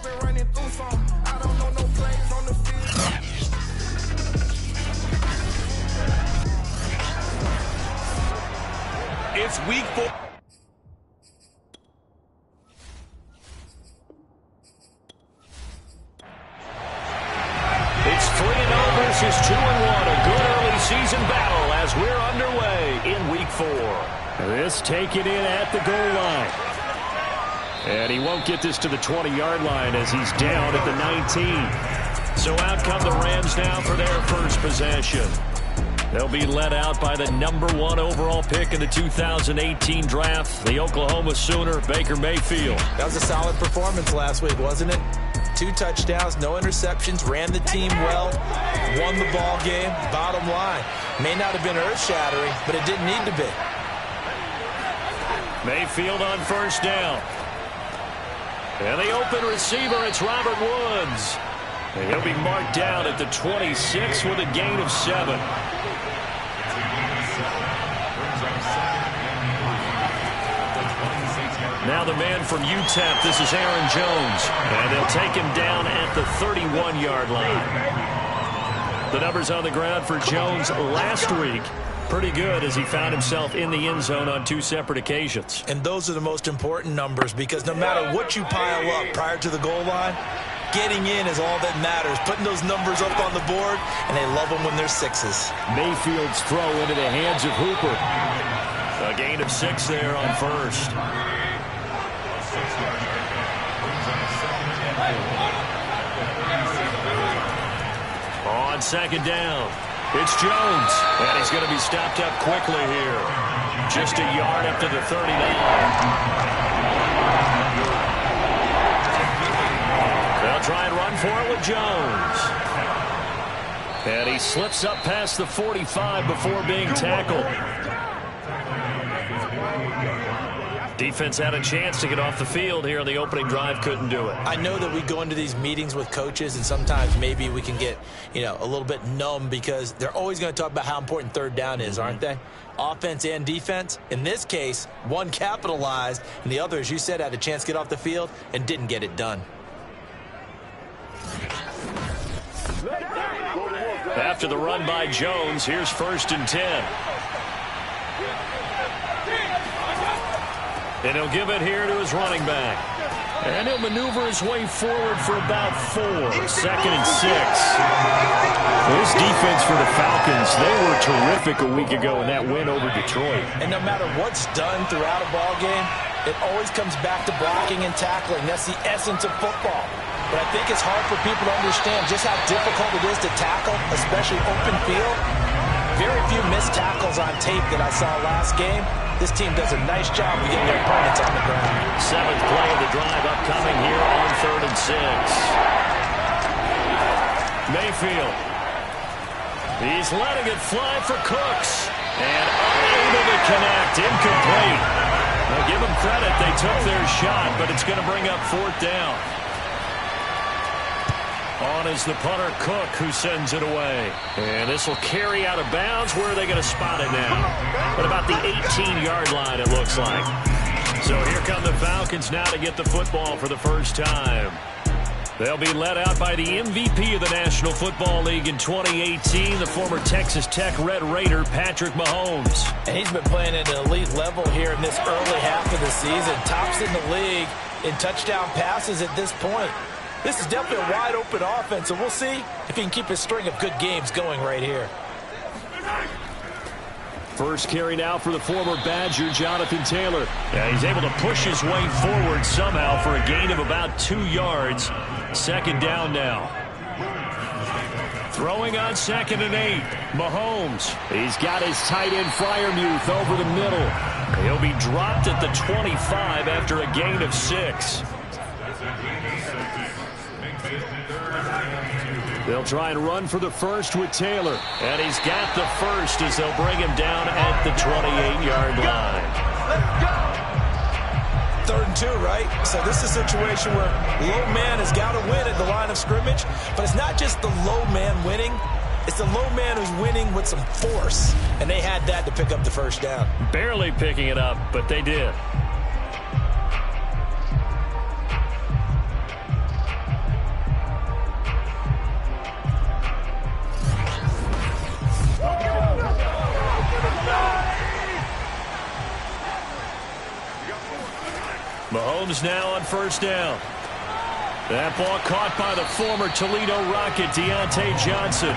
been running through some. I don't know no plays on the field. It's week 4. It's 3-0 versus 2-1. A good early season battle as we're underway in week 4. This taken in at the goal line. And he won't get this to the 20-yard line as he's down at the 19. So out come the Rams now for their first possession. They'll be led out by the #1 overall pick in the 2018 draft, the Oklahoma Sooner, Baker Mayfield. That was a solid performance last week, wasn't it? 2 touchdowns, no interceptions, ran the team well, won the ball game. Bottom line, may not have been earth-shattering, but it didn't need to be. Mayfield on first down. And the open receiver, it's Robert Woods. And he'll be marked down at the 26 with a gain of 7. Now the man from UTEP, this is Aaron Jones. And they'll take him down at the 31-yard line. The numbers on the ground for Jones last week, pretty good as he found himself in the end zone on 2 separate occasions. And those are the most important numbers because no matter what you pile up prior to the goal line, getting in is all that matters. Putting those numbers up on the board, and they love them when they're 6s. Mayfield's throw into the hands of Hooper. A gain of 6 there on first. On second down, it's Jones, and he's going to be stopped up quickly here. Just a yard up to the 39. They'll try and run for it with Jones. And he slips up past the 45 before being tackled. Defense had a chance to get off the field here on the opening drive, couldn't do it. I know that we go into these meetings with coaches, and sometimes maybe we can get, a little bit numb because they're always going to talk about how important third down is, aren't they? Offense and defense. In this case, one capitalized, and the other, as you said, had a chance to get off the field and didn't get it done. After the run by Jones, here's 1st and 10. And he'll give it here to his running back. And he'll maneuver his way forward for about 4. 2nd and 6. This defense for the Falcons, they were terrific a week ago in that win over Detroit. And no matter what's done throughout a ball game, it always comes back to blocking and tackling. That's the essence of football. But I think it's hard for people to understand just how difficult it is to tackle, especially open field. Very few missed tackles on tape that I saw last game. This team does a nice job of getting their opponents on the ground. 7th play of the drive upcoming here on 3rd and 6. Mayfield. He's letting it fly for Cooks. And unable to connect. Incomplete. Now give them credit. They took their shot, but it's going to bring up 4th down. On is the punter, Cook, who sends it away. And this will carry out of bounds. Where are they going to spot it now? At about the 18-yard line, it looks like. So here come the Falcons now to get the football for the first time. They'll be led out by the MVP of the National Football League in 2018, the former Texas Tech Red Raider, Patrick Mahomes. And he's been playing at an elite level here in this early half of the season. Tops in the league in touchdown passes at this point. This is definitely a wide-open offense, and we'll see if he can keep a string of good games going right here. First carry now for the former Badger, Jonathan Taylor. Yeah, he's able to push his way forward somehow for a gain of about 2 yards. 2nd down now. Throwing on 2nd and 8. Mahomes. He's got his tight end Freiermuth over the middle. He'll be dropped at the 25 after a gain of 6. They'll try and run for the first with Taylor. And he's got the first as they'll bring him down at the 28-yard line. 3rd and 2, right? So this is a situation where low man has got to win at the line of scrimmage. But it's not just the low man winning. It's the low man who's winning with some force. And they had that to pick up the first down. Barely picking it up, but they did. Mahomes now on first down. That ball caught by the former Toledo Rocket, Deontay Johnson.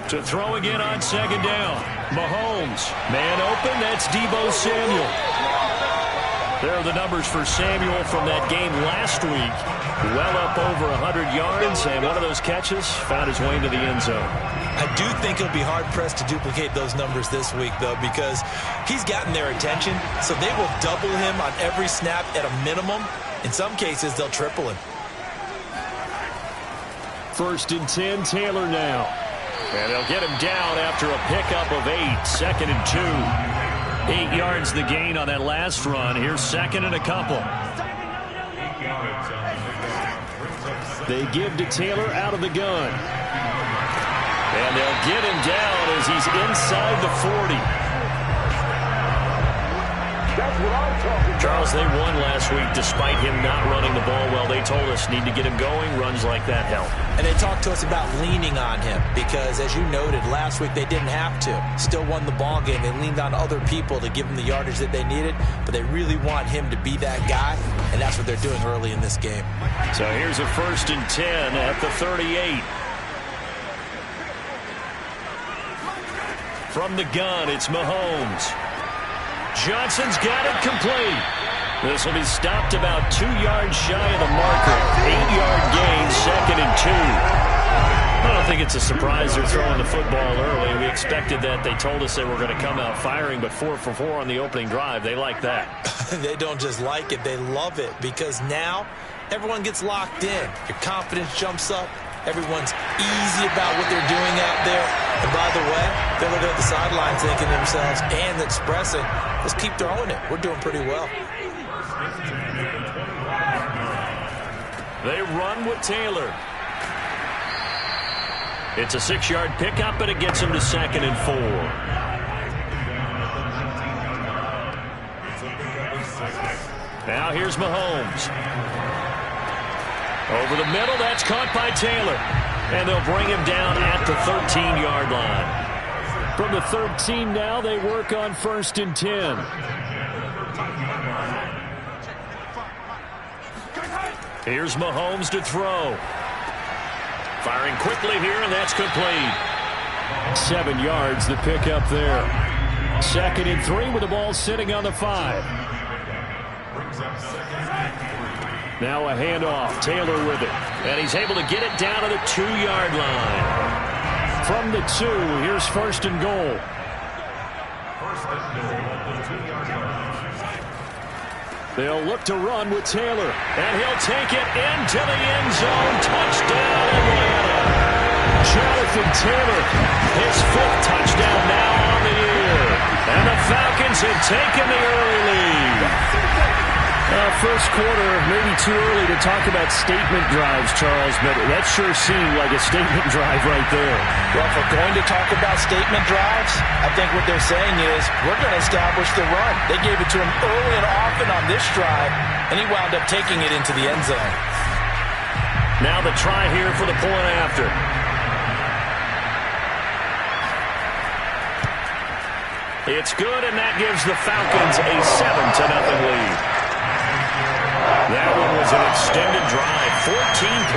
To throw again on second down. Mahomes. Man open, that's Deebo Samuel. There are the numbers for Samuel from that game last week. Well up over 100 yards, and one of those catches found his way into the end zone. I do think he'll be hard-pressed to duplicate those numbers this week, though, because he's gotten their attention, so they will double him on every snap at a minimum. In some cases, they'll triple him. 1st and 10, Taylor now. And they'll get him down after a pickup of 8. 2nd and 2. 8 yards the gain on that last run. Here's 2nd and a couple. They give to Taylor out of the gun. And they'll get him down as he's inside the 40. Charles, they won last week despite him not running the ball well. They told us need to get him going. Runs like that help. And they talked to us about leaning on him because, as you noted, last week they didn't have to. Still won the ball game. They leaned on other people to give them the yardage that they needed, but they really want him to be that guy, and that's what they're doing early in this game. So here's a 1st and 10 at the 38. From the gun, it's Mahomes. Johnson's got it complete. This will be stopped about 2 yards shy of the marker. 8-yard gain, 2nd and 2. I don't think it's a surprise they're throwing the football early. We expected that. They told us they were going to come out firing, but 4 for 4 on the opening drive. They like that. They don't just like it, they love it, because now everyone gets locked in. Your confidence jumps up. Everyone's easy about what they're doing out there. And by the way, they're looking at the sidelines thinking to themselves and expressing, let's keep throwing it. We're doing pretty well. They run with Taylor. It's a 6-yard pickup, and it gets him to 2nd and 4. Now here's Mahomes. Over the middle, that's caught by Taylor. And they'll bring him down at the 13-yard line. From the 13 now, they work on 1st and 10. Here's Mahomes to throw. Firing quickly here, and that's complete. 7 yards, the pickup there. 2nd and 3 with the ball sitting on the 5. Now a handoff. Taylor with it. And he's able to get it down to the 2-yard line. From the 2, here's 1st and goal. They'll look to run with Taylor. And he'll take it into the end zone. Touchdown, Atlanta. Jonathan Taylor, his 5th touchdown now on the year. And the Falcons have taken the early lead. First quarter, maybe too early to talk about statement drives, Charles, but that sure seemed like a statement drive right there. Well, if we're going to talk about statement drives, I think what they're saying is we're going to establish the run. They gave it to him early and often on this drive, and he wound up taking it into the end zone. Now the try here for the point after. It's good, and that gives the Falcons a 7-0 lead. That one was an extended drive, 14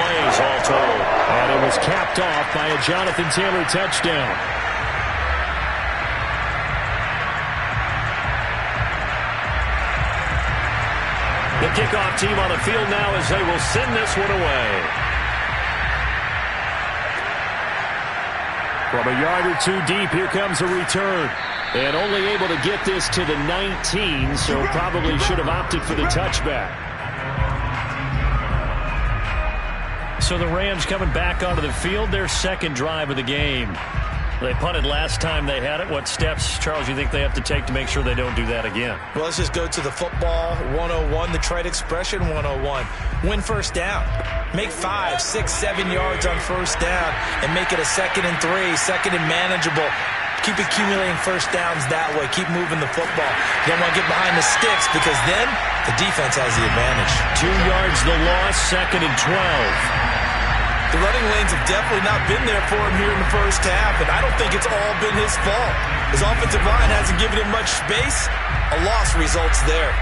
plays all total. And it was capped off by a Jonathan Taylor touchdown. The kickoff team on the field now as they will send this one away. From a yard or 2 deep, here comes a return. And only able to get this to the 19, so probably should have opted for the touchback. So the Rams coming back onto the field, their 2nd drive of the game. They punted last time they had it. What steps, Charles, you think they have to take to make sure they don't do that again? Well, let's just go to the football 101, the trade expression 101. Win first down. Make 5, 6, 7 yards on first down and make it a 2nd and 3, 2nd and manageable. Keep accumulating first downs that way. Keep moving the football. You don't want to get behind the sticks because then the defense has the advantage. 2 yards the loss, 2nd and 12. The running lanes have definitely not been there for him here in the first half, and I don't think it's all been his fault. His offensive line hasn't given him much space. A loss results there.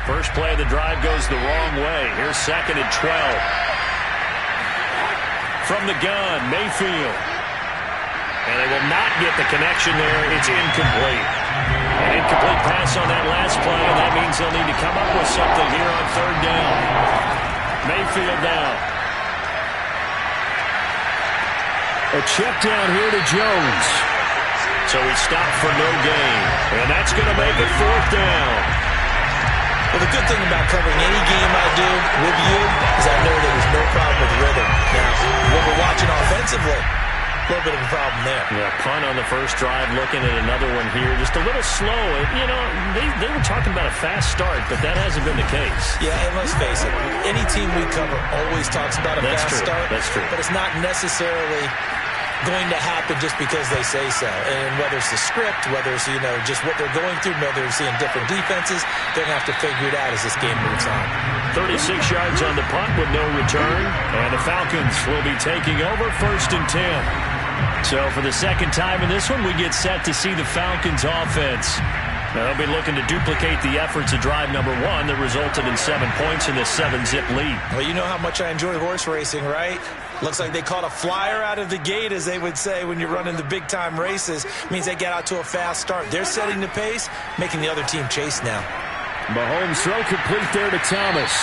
First play of the drive goes the wrong way. Here's 2nd and 12. From the gun, Mayfield. And they will not get the connection there. It's incomplete. An incomplete pass on that last play, and that means they'll need to come up with something here on 3rd down. Mayfield down. A check down here to Jones. So he stopped for no gain. And that's going to make it 4th down. Well, the good thing about covering any game I do with you is I know that there's no problem with rhythm. Now, when we're watching offensively, a little bit of a problem there. Yeah, punt on the first drive, looking at another one here. Just a little slow. You know, they were talking about a fast start, but that hasn't been the case. Yeah, and let's face it, any team we cover always talks about a fast start. That's true. But it's not necessarily going to happen just because they say so. And whether it's the script, whether it's, just what they're going through, whether they're seeing different defenses, they're going to have to figure it out as this game moves on. 36 yards on the punt with no return. And the Falcons will be taking over 1st and 10. So for the second time in this one, we get set to see the Falcons offense. Now they'll be looking to duplicate the efforts of drive number 1 that resulted in 7 points in this 7-zip lead. Well, you know how much I enjoy horse racing, right? Looks like they caught a flyer out of the gate, as they would say when you're running the big-time races. Means they get out to a fast start. They're setting the pace, making the other team chase now. Mahomes throw complete there to Thomas.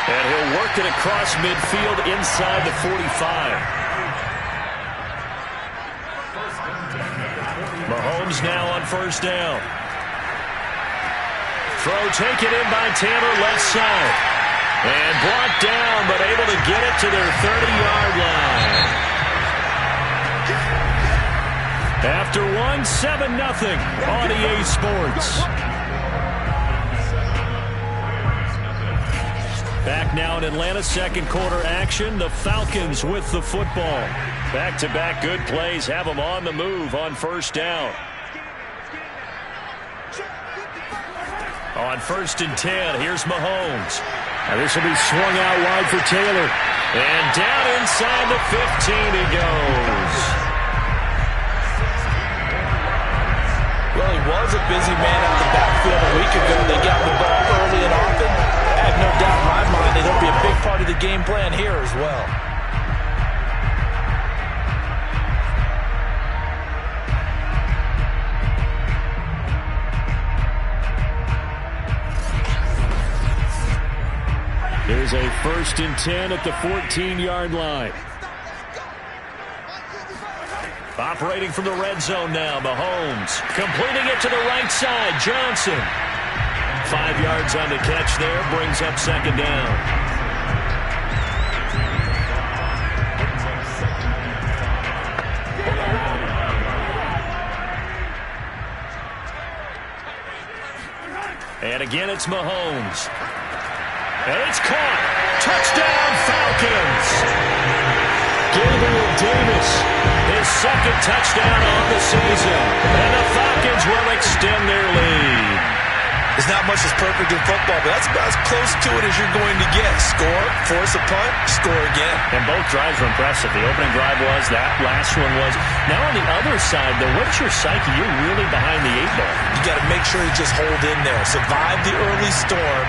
And he'll work it across midfield inside the 45. Mahomes now on 1st down. Throw taken in by Taylor, left side. And brought down, but able to get it to their 30-yard line. After 7-0 on EA Sports. Back now in Atlanta, 2nd quarter action. The Falcons with the football. Back-to-back good plays have them on the move on 1st down. On 1st and 10, here's Mahomes. Now this will be swung out wide for Taylor. And down inside the 15 he goes. Well, he was a busy man out the backfield a week ago. They got the ball early and often. I have no doubt in my mind that he'll be a big part of the game plan here as well. There's a 1st and 10 at the 14-yard line. Operating from the red zone now, Mahomes. Completing it to the right side, Johnson. 5 yards on the catch there, brings up 2nd down. And again, it's Mahomes. And it's caught. Touchdown, Falcons. Gabriel Davis, his 2nd touchdown on the season. And the Falcons will extend their lead. There's not much that's perfect in football, but that's about as close to it as you're going to get. Score, force a punt, score again. And both drives were impressive. The opening drive was, that last one was. Now on the other side, though, what's your psyche? You're really behind the 8-ball. You got to make sure you just hold in there. Survive the early storm.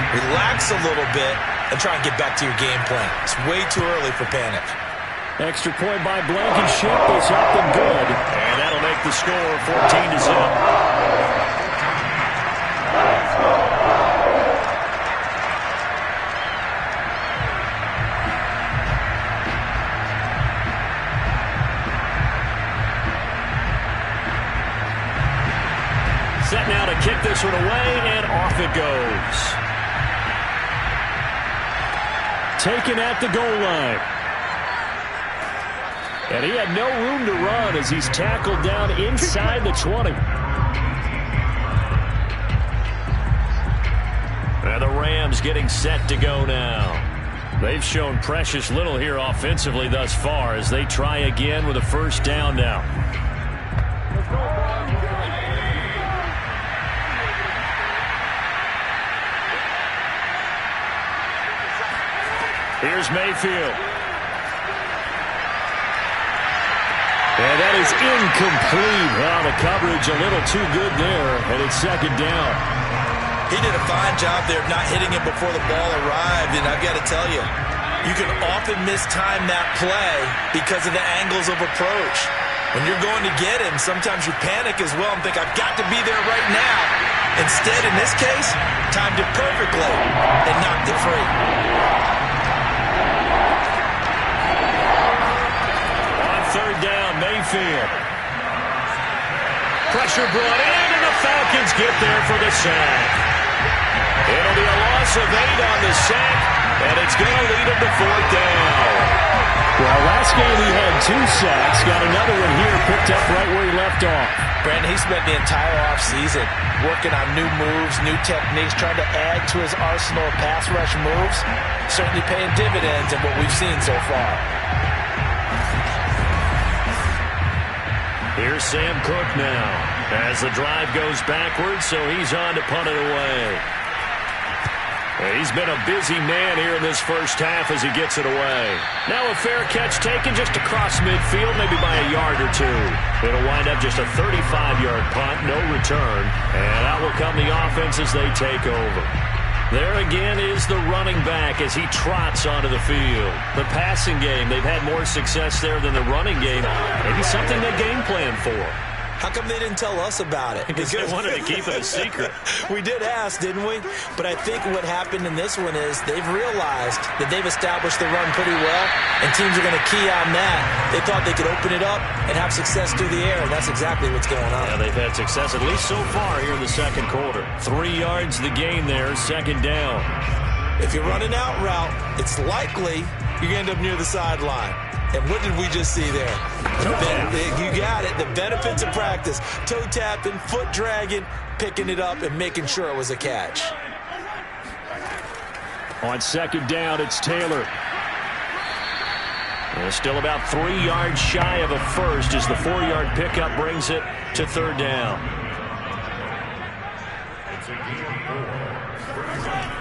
Relax a little bit and try and get back to your game plan. It's way too early for panic. Extra point by Blankenship is up and good. And that'll make the score 14-0. Set now to kick this one away, and off it goes. Taken at the goal line. And he had no room to run as he's tackled down inside the 20. And the Rams getting set to go now. They've shown precious little here offensively thus far as they try again with a 1st down now. Here's Mayfield. And that is incomplete. Well, the coverage a little too good there, and it's second down. He did a fine job there of not hitting it before the ball arrived, and I've got to tell you, you can often mistime that play because of the angles of approach. When you're going to get him, sometimes you panic as well and think, I've got to be there right now. Instead, in this case, timed it perfectly and knocked it free. On third down, Mayfield. Pressure brought in, and the Falcons get there for the sack. It'll be a loss of 8 on the sack, and it's going to lead him to fourth down. Well, last game he had 2 sacks. Got another one here, picked up right where he left off. Brandon, he spent the entire offseason working on new moves, new techniques, trying to add to his arsenal of pass rush moves. Certainly paying dividends in what we've seen so far. Here's Sam Cook now as the drive goes backwards, so he's on to punt it away. He's been a busy man here in this first half as he gets it away. Now a fair catch taken just across midfield, maybe by a yard or 2. It'll wind up just a 35-yard punt, no return. And out will come the offense as they take over. There again is the running back as he trots onto the field. The passing game, they've had more success there than the running game. Maybe something they game plan for. How come they didn't tell us about it? Because they wanted to keep it a secret. We did ask, didn't we? But I think what happened in this one is they've realized that they've established the run pretty well, and teams are going to key on that. They thought they could open it up and have success through the air, and that's exactly what's going on. Yeah, they've had success, at least so far here in the second quarter. 3 yards the gain there, second down. If you're running out route, it's likely you're going to end up near the sideline. And what did we just see there? You got it. The benefits of practice. Toe tapping, foot dragging, picking it up, and making sure it was a catch. On second down, it's Taylor. And still about 3 yards shy of a first as the 4-yard pickup brings it to third down.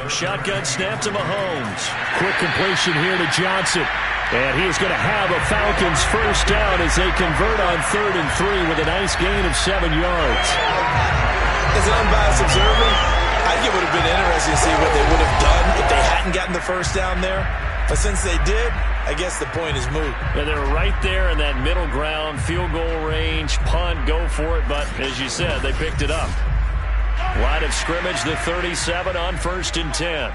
Shotgun snap to Mahomes. Quick completion here to Johnson. And he's going to have a Falcons first down as they convert on 3rd and 3 with a nice gain of 7 yards. As an unbiased observer, I think it would have been interesting to see what they would have done if they hadn't gotten the first down there. But since they did, I guess the point is moot. Yeah, they're right there in that middle ground, field goal range, punt, go for it. But as you said, they picked it up. Line of scrimmage, the 37 on 1st and 10.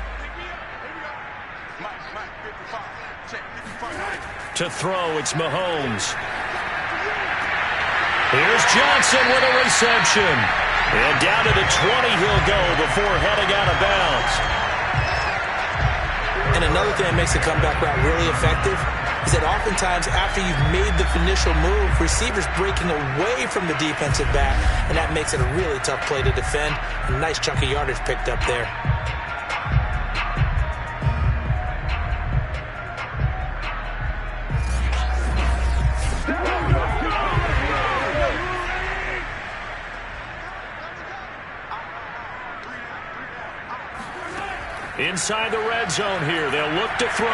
To throw, it's Mahomes. Here's Johnson with a reception. And down to the 20 he'll go before heading out of bounds. And another thing that makes the comeback route really effective is that oftentimes after you've made the initial move, receivers breaking away from the defensive back, and that makes it a really tough play to defend. A nice chunk of yardage picked up there. Inside the red zone here, they'll look to throw.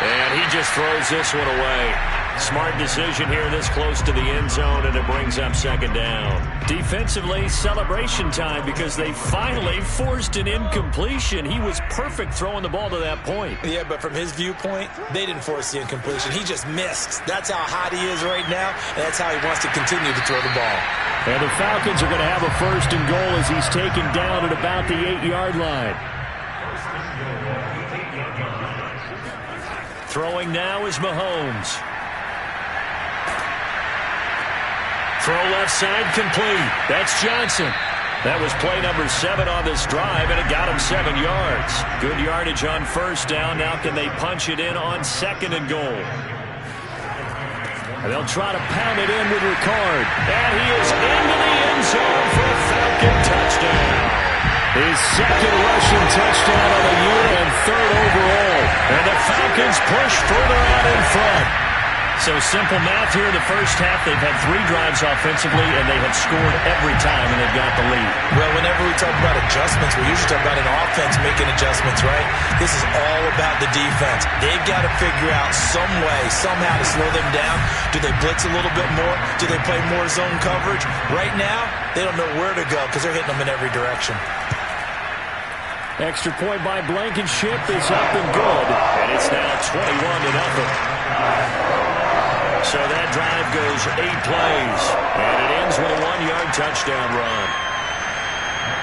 And he just throws this one away. Smart decision here this close to the end zone, and it brings up second down. Defensively, celebration time because they finally forced an incompletion. He was perfect throwing the ball to that point. Yeah, but from his viewpoint, they didn't force the incompletion. He just missed. That's how hot he is right now, and that's how he wants to continue to throw the ball. And the Falcons are going to have a 1st and goal as he's taken down at about the 8-yard line. Throwing now is Mahomes. Throw left side complete. That's Johnson. That was play number 7 on this drive, and it got him 7 yards. Good yardage on 1st down. Now can they punch it in on 2nd and goal? And they'll try to pound it in with Ricard. And he is into the end zone for a Falcon touchdown. His 2nd rushing touchdown of the year and 3rd overall. And the Falcons push further out in front. So simple math here in the first half. They've had 3 drives offensively, and they have scored every time, and they've got the lead. Well, whenever we talk about a adjustments, we usually talk about an offense making adjustments, right? This is all about the defense. They've got to figure out some way, somehow to slow them down. Do they blitz a little bit more? Do they play more zone coverage? Right now, they don't know where to go because they're hitting them in every direction. Extra point by Blankenship is up and good, and it's now 21-0. So that drive goes 8 plays, and it ends with a 1-yard touchdown run.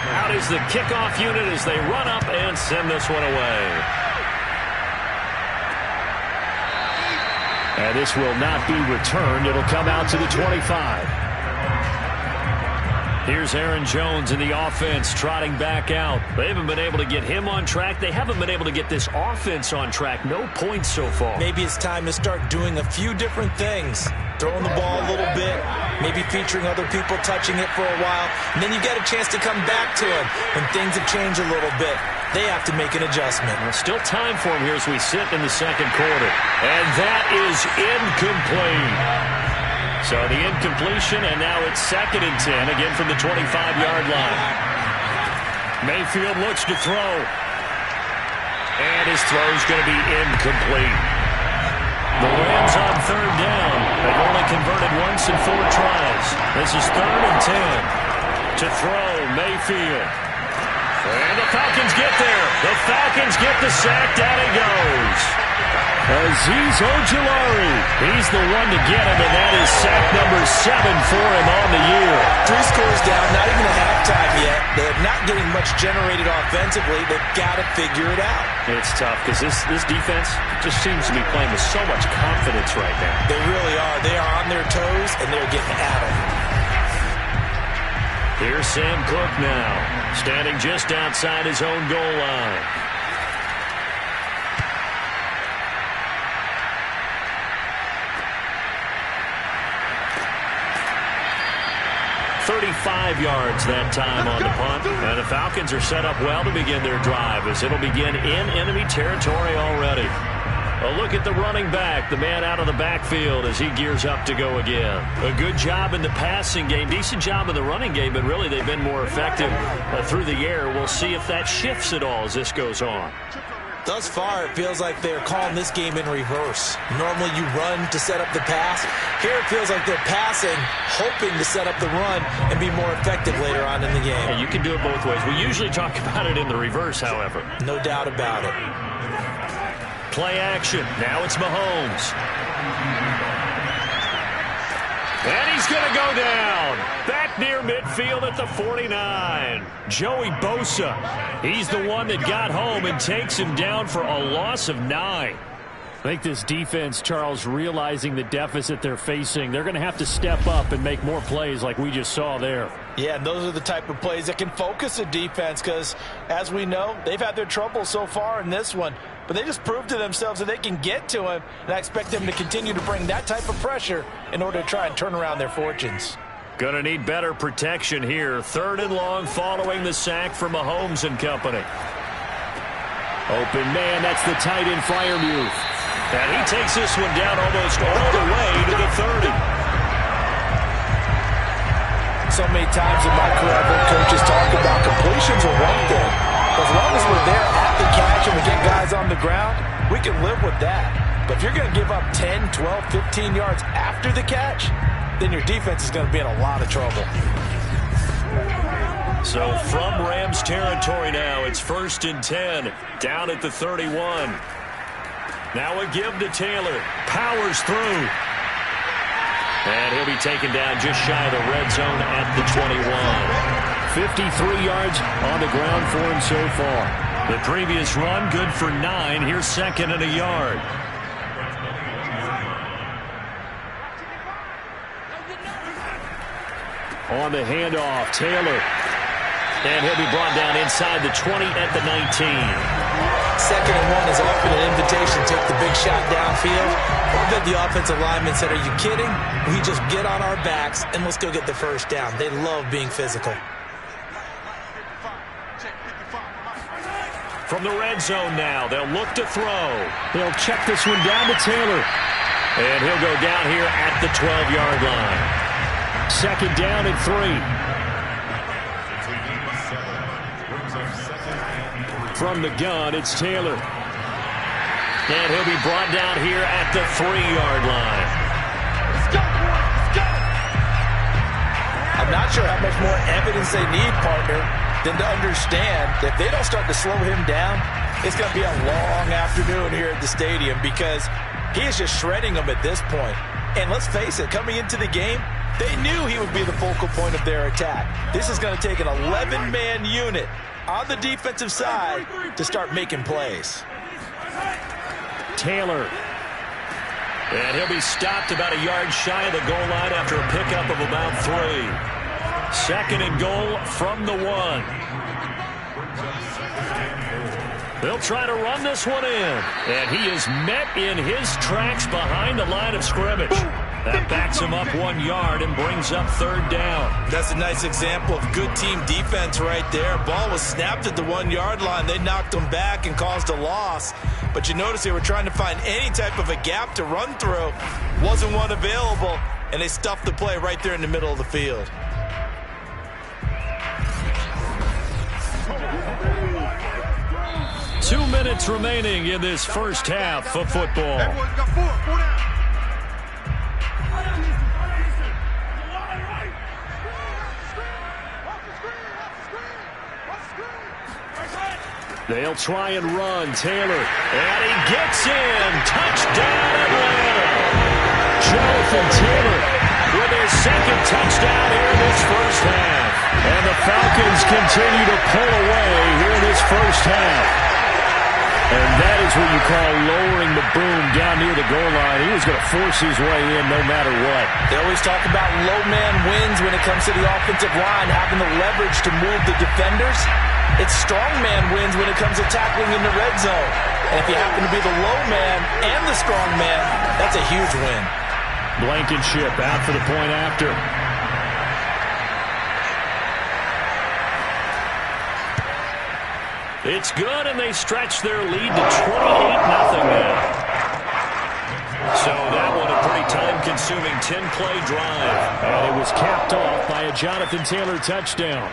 Out is the kickoff unit as they run up and send this one away. And this will not be returned. It'll come out to the 25. Here's Aaron Jones in the offense trotting back out. They haven't been able to get him on track. They haven't been able to get this offense on track. No points so far. Maybe it's time to start doing a few different things. Throwing the ball a little bit, maybe featuring other people touching it for a while, and then you get a chance to come back to him when things have changed a little bit. They have to make an adjustment. Well, still time for him here as we sit in the second quarter. And that is incomplete. So the incompletion, and now it's 2nd and 10, again from the 25-yard line. Mayfield looks to throw. And his throw is going to be incomplete. The Rams on 3rd down. They've only converted once in 4 tries. This is 3rd and 10. To throw, Mayfield. And the Falcons get there. The Falcons get the sack. Down he goes. Azeez Ojulari. He's the one to get him, and that is sack number 7 for him on the year. 3 scores down, not even a halftime yet. They're not getting much generated offensively. They've got to figure it out. It's tough because this defense just seems to be playing with so much confidence right now. They really are. They are on their toes, and they're getting at them. Here's Sam Cook now, standing just outside his own goal line. 35 yards that time on the punt. And the Falcons are set up well to begin their drive as it'll begin in enemy territory already. A look at the running back, the man out of the backfield as he gears up to go again. A good job in the passing game, decent job in the running game, but really they've been more effective through the air. We'll see if that shifts at all as this goes on. Thus far, it feels like they're calling this game in reverse. Normally you run to set up the pass. Here it feels like they're passing, hoping to set up the run and be more effective later on in the game. Yeah, you can do it both ways. We usually talk about it in the reverse, however. No doubt about it. Play action. Now it's Mahomes. And he's going to go down. Back near midfield at the 49. Joey Bosa. He's the one that got home and takes him down for a loss of 9. I think this defense, Charles, realizing the deficit they're facing, they're going to have to step up and make more plays like we just saw there. Yeah, and those are the type of plays that can focus a defense because, as we know, they've had their trouble so far in this one. But they just proved to themselves that they can get to him, and I expect them to continue to bring that type of pressure in order to try and turn around their fortunes. Going to need better protection here. 3rd and long following the sack from Mahomes and company. Open man, that's the tight end Freiermuth. And he takes this one down almost all the way to the 30. So many times in my career, I've heard coaches talk about completions are one thing. As long as we're there at the catch and we get guys on the ground, we can live with that. But if you're going to give up 10, 12, 15 yards after the catch, then your defense is going to be in a lot of trouble. So from Rams territory now, it's 1st and 10, down at the 31. Now a give to Taylor. Powers through. And he'll be taken down just shy of the red zone at the 21. 53 yards on the ground for him so far. The previous run, good for 9. Here's 2nd and a yard. On the handoff, Taylor. And he'll be brought down inside the 20 at the 19. 2nd and 1 is often an invitation to take the big shot downfield. I bet the offensive lineman said, are you kidding? We just get on our backs and let's go get the first down. They love being physical. From the red zone now, they'll look to throw. They'll check this one down to Taylor. And he'll go down here at the 12-yard line. 2nd down and 3. From the gun, it's Taylor. And he'll be brought down here at the 3-yard line. I'm not sure how much more evidence they need, partner, than to understand that if they don't start to slow him down, it's going to be a long afternoon here at the stadium because he is just shredding them at this point. And let's face it, coming into the game, they knew he would be the focal point of their attack. This is going to take an 11-man unit on the defensive side to start making plays. Taylor. And he'll be stopped about a yard shy of the goal line after a pickup of about 3. 2nd and goal from the 1. They'll try to run this one in. And he is met in his tracks behind the line of scrimmage. That backs him up 1 yard and brings up 3rd down. That's a nice example of good team defense right there. Ball was snapped at the 1-yard line. They knocked him back and caused a loss. But you notice they were trying to find any type of a gap to run through. Wasn't one available, and they stuffed the play right there in the middle of the field. Two minutes remaining in this first half of football. They'll try and run. Taylor. And he gets in. Touchdown, Atlanta. Jonathan Taylor with his 2nd touchdown here in this first half. And the Falcons continue to pull away here in this first half. And that is what you call lowering the boom down near the goal line. He was going to force his way in no matter what. They always talk about low man wins when it comes to the offensive line, having the leverage to move the defenders. It's strong man wins when it comes to tackling in the red zone. And if you happen to be the low man and the strong man, that's a huge win. Blankenship out for the point after. It's good, and they stretch their lead to 28-0 now. So that one a pretty time-consuming 10-play drive. And it was capped off by a Jonathan Taylor touchdown.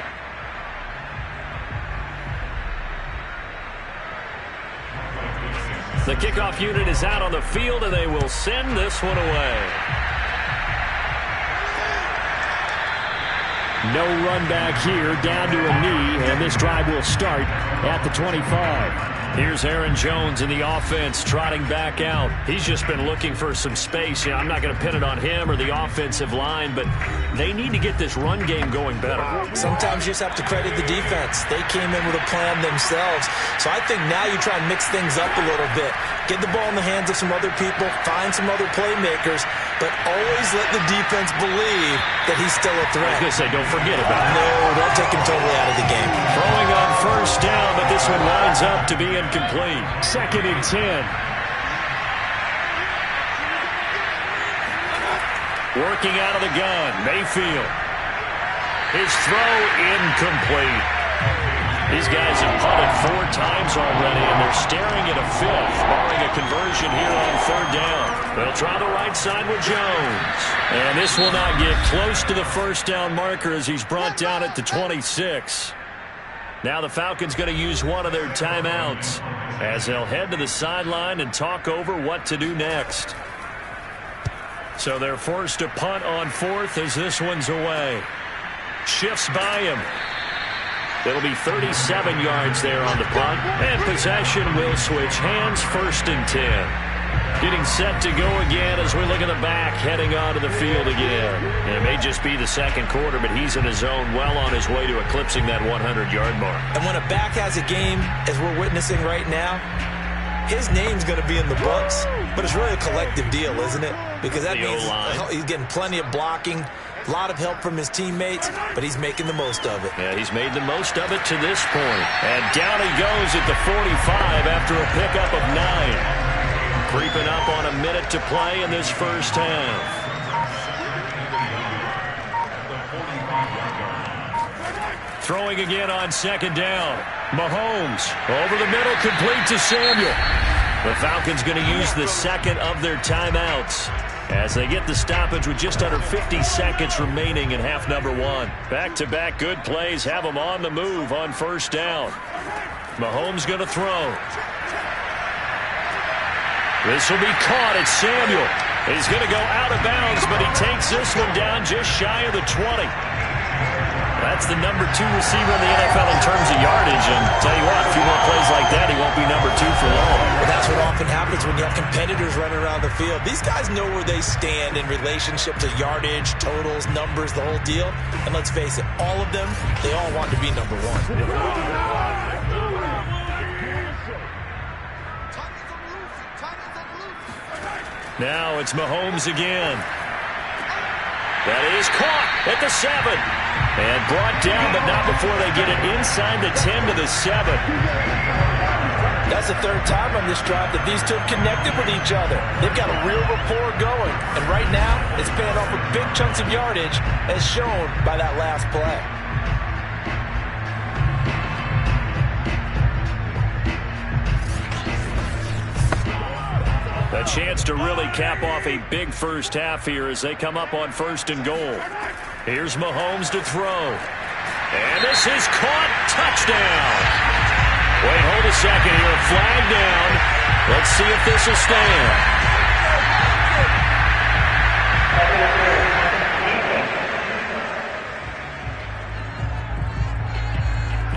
The kickoff unit is out on the field, and they will send this one away. No run back here, down to a knee, and this drive will start at the 25. Here's Aaron Jones in the offense trotting back out. He's just been looking for some space. I'm not going to pin it on him or the offensive line, but they need to get this run game going better. Sometimes you just have to credit the defense. They came in with a plan themselves. So I think now you try and mix things up a little bit. Get the ball in the hands of some other people, find some other playmakers, but always let the defense believe that he's still a threat. I was going to say, don't forget about it. No, don't take him totally out of the game. Throwing on first down, but this one winds up to be incomplete. 2nd and 10. Working out of the gun, Mayfield. His throw incomplete. These guys have punted 4 times already, and they're staring at a 5th, barring a conversion here on 3rd down. They'll try the right side with Jones. And this will not get close to the first down marker as he's brought down at the 26. Now the Falcons going to use one of their timeouts as they'll head to the sideline and talk over what to do next. So they're forced to punt on 4th as this one's away. Shifts by him. It'll be 37 yards there on the punt. And possession will switch hands, 1st and 10. Getting set to go again as we look at the back, heading onto the field again. And it may just be the 2nd quarter, but he's in his zone, well on his way to eclipsing that 100-yard mark. And when a back has a game, as we're witnessing right now, his name's going to be in the books, but it's really a collective deal, isn't it? Because that means he's getting plenty of blocking, a lot of help from his teammates, but he's making the most of it. Yeah, he's made the most of it to this point. And down he goes at the 45 after a pickup of 9. Creeping up on a minute to play in this first half. Throwing again on 2nd down. Mahomes over the middle, complete to Samuel. The Falcons going to use the second of their timeouts as they get the stoppage with just under 50 seconds remaining in half number one. Back-to-back good plays have them on the move on first down. Mahomes going to throw. This will be caught. It's Samuel. He's going to go out of bounds, but he takes this one down just shy of the 20. That's the number 2 receiver in the NFL in terms of yardage. And tell you what, a few more plays like that, he won't be number 2 for long. Well, that's what often happens when you have competitors running around the field. These guys know where they stand in relationship to yardage, totals, numbers, the whole deal. And let's face it, all of them, they all want to be number 1. Now it's Mahomes again. That is caught at the 7. And brought down, but not before they get it inside the 10 to the 7. That's the third time on this drive that these two have connected with each other. They've got a real rapport going. And right now, it's paying off with big chunks of yardage, as shown by that last play. A chance to really cap off a big first half here as they come up on first and goal. Here's Mahomes to throw. And this is caught. Touchdown. Wait, hold a second here. Flag down. Let's see if this will stand.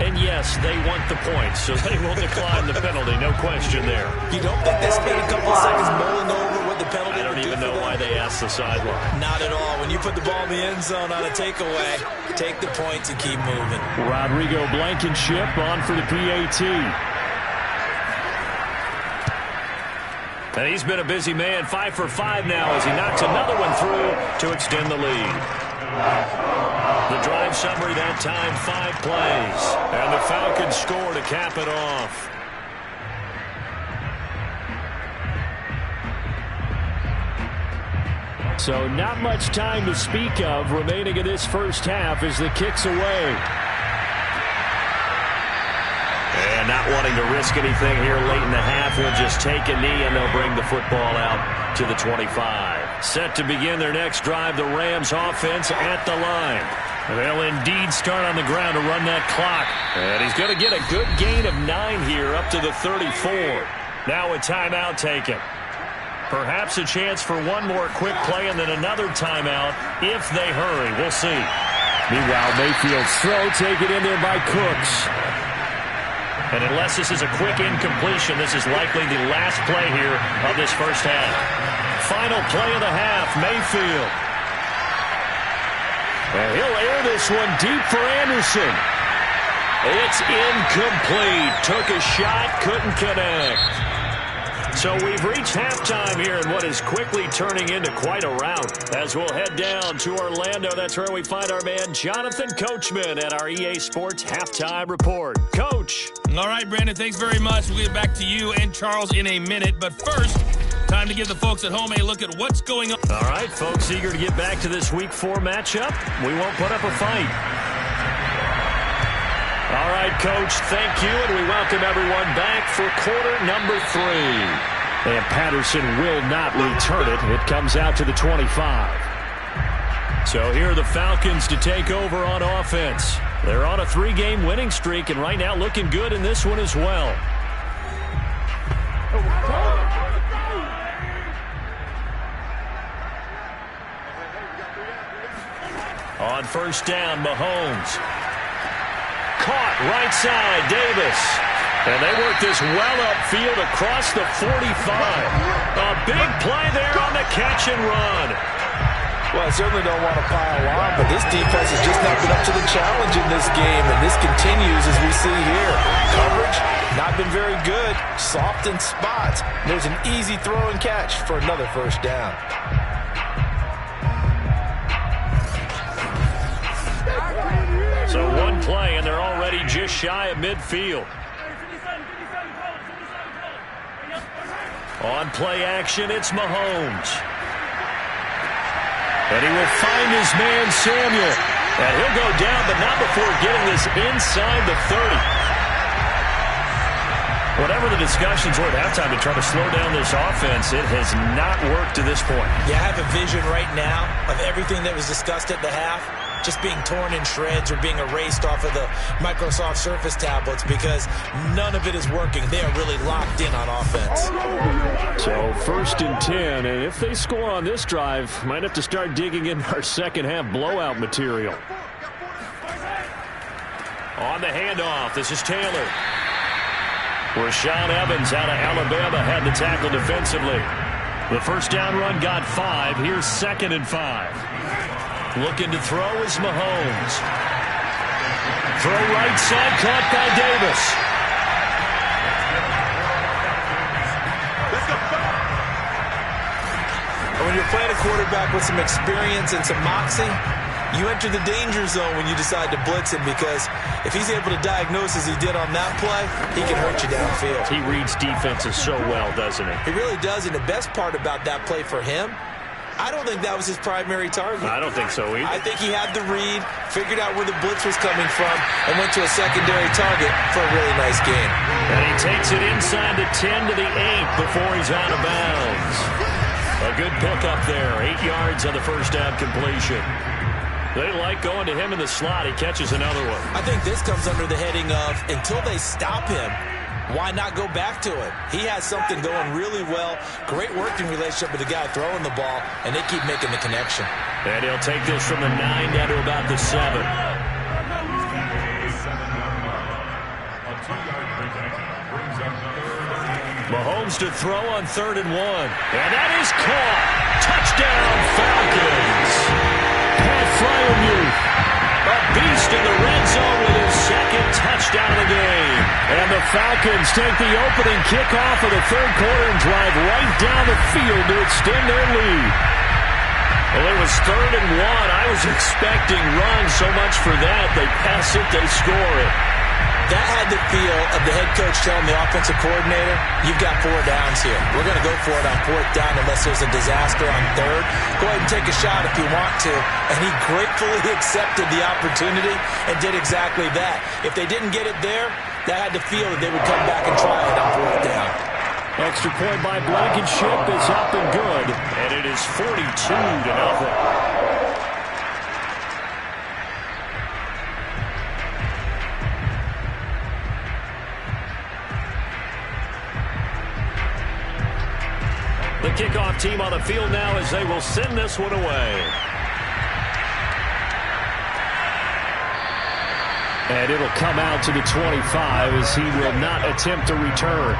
And yes, they want the points, so they will decline the penalty. No question there. You don't think they spent a couple of seconds mulling over what the penalty I don't even know why they asked the sideline. Not at all. When you put the ball in the end zone on a takeaway, take the points and keep moving. Rodrigo Blankenship on for the PAT. And he's been a busy man, 5 for 5 now as he knocks another one through to extend the lead. The drive summary that time, 5 plays. And the Falcons score to cap it off. So not much time to speak of remaining in this first half as the kick's away. And not wanting to risk anything here late in the half, he'll just take a knee and they'll bring the football out to the 25. Set to begin their next drive, the Rams offense at the line. They'll indeed start on the ground to run that clock. And he's going to get a good gain of 9 here up to the 34. Now a timeout taken. Perhaps a chance for one more quick play and then another timeout if they hurry. We'll see. Meanwhile, Mayfield's throw taken in there by Cooks. And unless this is a quick incompletion, this is likely the last play here of this first half. Final play of the half, Mayfield. And he'll air this one deep for Anderson. It's incomplete. Took a shot, couldn't connect. So we've reached halftime here in what is quickly turning into quite a rout. As we'll head down to Orlando, that's where we find our man Jonathan Coachman at our EA Sports Halftime Report. Coach. All right, Brandon, thanks very much. We'll get back to you and Charles in a minute. But first, time to give the folks at home a look at what's going on. All right, folks, eager to get back to this Week 4 matchup. We won't put up a fight. All right, Coach, thank you, and we welcome everyone back for quarter number 3. And Patterson will not return it. It comes out to the 25. So here are the Falcons to take over on offense. They're on a 3-game winning streak, and right now looking good in this one as well. On first down, Mahomes. Caught right side, Davis. And they work this well upfield across the 45. A big play there on the catch and run. Well, I certainly don't want to pile on, but this defense has just not been up to the challenge in this game, and this continues as we see here. Coverage, not been very good. Soft in spots. There's an easy throw and catch for another first down. So one play, and they're already just shy of midfield. On play action, it's Mahomes. And he will find his man, Samuel. And he'll go down, but not before getting this inside the 30. Whatever the discussions were at halftime to try to slow down this offense, it has not worked to this point. Yeah, I have a vision right now of everything that was discussed at the half just being torn in shreds or being erased off of the Microsoft Surface tablets because none of it is working. They are really locked in on offense. So 1st and 10, and if they score on this drive, might have to start digging in our second half blowout material. On the handoff, this is Taylor. Rashaan Evans out of Alabama had the tackle defensively. The first down run got 5. Here's 2nd and 5. Looking to throw is Mahomes. Throw right side, caught by Davis. When you're playing a quarterback with some experience and some moxie, you enter the danger zone when you decide to blitz him because if he's able to diagnose as he did on that play, he can hurt you downfield. He reads defenses so well, doesn't he? He really does, and the best part about that play for him, I don't think that was his primary target. I don't think so either. I think he had the read, figured out where the blitz was coming from, and went to a secondary target for a really nice gain. And he takes it inside the 10 to the 8 before he's out of bounds. A good pickup there. 8 yards on the first down completion. They like going to him in the slot. He catches another one. I think this comes under the heading of until they stop him, why not go back to it? He has something going really well. Great working relationship with the guy throwing the ball, and they keep making the connection. And he'll take this from the 9 down to about the 7. Mahomes to throw on 3rd and 1. And that is caught. Touchdown, Falcons. Pat Fryermuth, a beast in the red zone with his 2nd touchdown of the game. And the Falcons take the opening kickoff of the 3rd quarter and drive right down the field to extend their lead. Well, it was 3rd and 1. I was expecting runs so much for that. They pass it, they score it. That had the feel of the head coach telling the offensive coordinator, you've got 4 downs here. We're going to go for it on 4th down unless there's a disaster on 3rd. Go ahead and take a shot if you want to. And he gratefully accepted the opportunity and did exactly that. If they didn't get it there, that had the feel that they would come back and try it on 4th down. Extra point by Blankenship is up and good. And it is 42-0. The kickoff team on the field now as they will send this one away. And it'll come out to the 25 as he will not attempt to return.